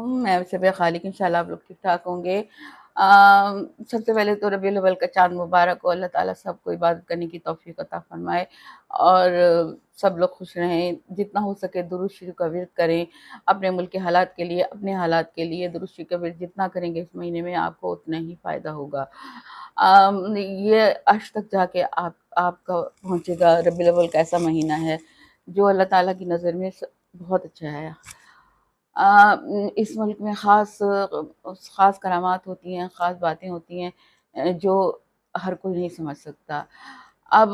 علیکم، میں شب خالق انشاءاللہ آپ لوگ ٹھیک ٹھاک ہوں گے۔ سب سے پہلے تو ربیع الاول کا چاند مبارک ہو، اللہ تعالیٰ سب کو عبادت کرنے کی توفیق عطا فرمائے اور سب لوگ خوش رہیں۔ جتنا ہو سکے درود شریف کا ورد کریں اپنے ملک کے حالات کے لیے، اپنے حالات کے لیے درود شریف کا ورد جتنا کریں گے اس مہینے میں آپ کو اتنا ہی فائدہ ہوگا۔ یہ عرش تک جا کے آپ کا پہنچے گا۔ ربیع الاول کا ایسا مہینہ ہے جو اللہ تعالیٰ کی نظر میں بہت اچھا ہے۔ اس ملک میں خاص کرامات ہوتی ہیں، خاص باتیں ہوتی ہیں جو ہر کوئی نہیں سمجھ سکتا۔ اب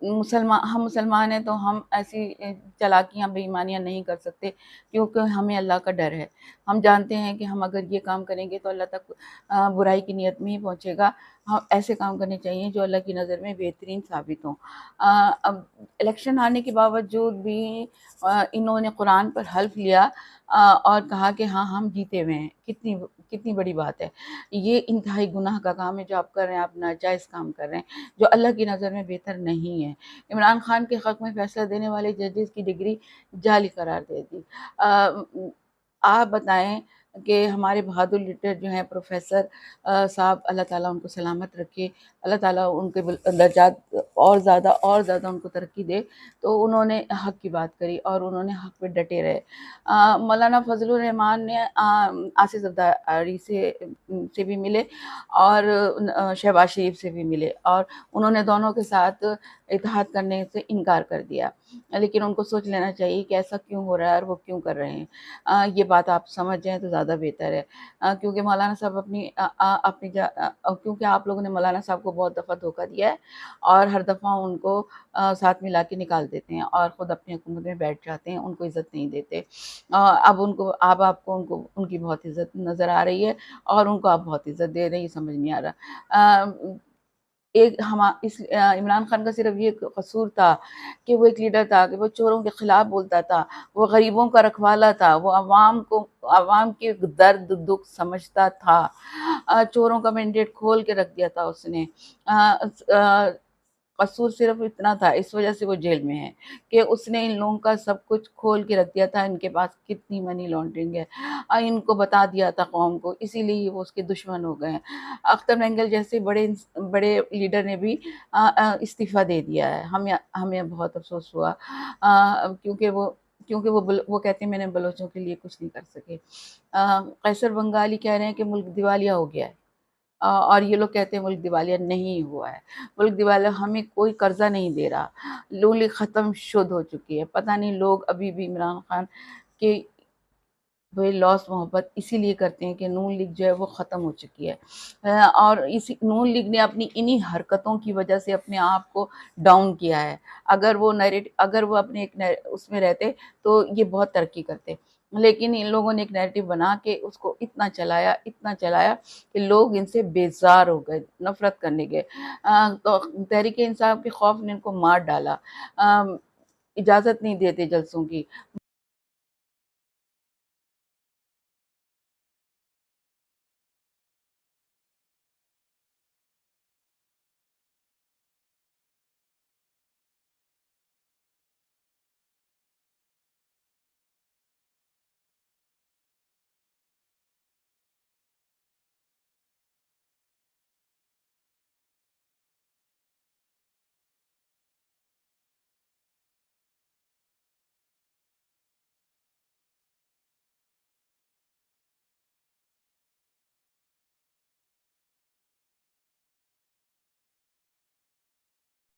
ہم مسلمان ہیں تو ہم ایسی چالاکیاں بے ایمانیاں نہیں کر سکتے کیونکہ ہمیں اللہ کا ڈر ہے۔ ہم جانتے ہیں کہ ہم اگر یہ کام کریں گے تو اللہ تک برائی کی نیت میں ہی پہنچے گا۔ ہم ایسے کام کرنے چاہیے جو اللہ کی نظر میں بہترین ثابت ہوں۔ اب الیکشن آنے کے باوجود بھی انہوں نے قرآن پر حلف لیا اور کہا کہ ہاں ہم جیتے ہوئے ہیں۔ کتنی بڑی بات ہے۔ یہ انتہائی گناہ کا کام ہے جو آپ کر رہے ہیں، آپ ناجائز کام کر رہے ہیں جو اللہ کی نظر میں بہتر نہیں ہے۔ عمران خان کے حق میں فیصلہ دینے والے ججز کی ڈگری جعلی قرار دے دی۔ آپ بتائیں کہ ہمارے بہادر لیڈر جو ہیں پروفیسر صاحب، اللہ تعالیٰ ان کو سلامت رکھے، اللہ تعالیٰ ان کے درجات اور زیادہ ان کو ترقی دے، تو انہوں نے حق کی بات کری اور انہوں نے حق پہ ڈٹے رہے۔ مولانا فضل الرحمان نے آصف زرداری سے بھی ملے اور شہباز شریف سے بھی ملے اور انہوں نے دونوں کے ساتھ اتحاد کرنے سے انکار کر دیا، لیکن ان کو سوچ لینا چاہیے کہ ایسا کیوں ہو رہا ہے اور وہ کیوں کر رہے ہیں۔ یہ بات آپ سمجھ جائیں تو زیادہ بہتر ہے، کیونکہ مولانا صاحب کیونکہ آپ لوگوں نے مولانا صاحب کو بہت دفعہ دھوکہ دیا ہے اور ہر دفعہ ان کو ساتھ ملا کے نکال دیتے ہیں اور خود اپنی حکومت میں بیٹھ جاتے ہیں، ان کو عزت نہیں دیتے۔ اب آپ کو ان کی بہت عزت نظر آ رہی ہے اور ان کو آپ بہت عزت دے رہے ہیں، یہ سمجھ نہیں آ رہا۔ عمران خان کا صرف یہ قصور تھا کہ وہ ایک لیڈر تھا کہ وہ چوروں کے خلاف بولتا تھا، وہ غریبوں کا رکھوالا تھا، وہ عوام کے درد دکھ سمجھتا تھا۔ چوروں کا مینڈیٹ کھول کے رکھ دیا تھا اس نے۔ قصور صرف اتنا تھا، اس وجہ سے وہ جیل میں ہے کہ اس نے ان لوگوں کا سب کچھ کھول کے رکھ دیا تھا، ان کے پاس کتنی منی لانڈرنگ ہے، ان کو بتا دیا تھا قوم کو، اسی لیے وہ اس کے دشمن ہو گئے ہیں۔ اختر مینگل جیسے بڑے لیڈر نے بھی استعفیٰ دے دیا ہے۔ ہمیں بہت افسوس ہوا کیونکہ وہ کہتے ہیں میں نے بلوچوں کے لیے کچھ نہیں کر سکے۔ قیصر بنگالی کہہ رہے ہیں کہ ملک دیوالیہ ہو گیا ہے، اور یہ لوگ کہتے ہیں ملک دیوالیہ نہیں ہوا ہے۔ ملک دیوالیہ ہمیں کوئی قرضہ نہیں دے رہا، نون لیگ ختم شد ہو چکی ہے۔ پتہ نہیں لوگ ابھی بھی عمران خان کے لاس محبت اسی لیے کرتے ہیں کہ نون لیگ جو ہے وہ ختم ہو چکی ہے، اور نون لیگ نے اپنی انہی حرکتوں کی وجہ سے اپنے آپ کو ڈاؤن کیا ہے۔ اگر وہ اپنے اس میں رہتے تو یہ بہت ترقی کرتے، لیکن ان لوگوں نے ایک نیریٹو بنا کے اس کو اتنا چلایا کہ لوگ ان سے بیزار ہو گئے، نفرت کرنے گئے۔ تو تحریک انصاف کے خوف نے ان کو مار ڈالا، اجازت نہیں دیتے جلسوں کی۔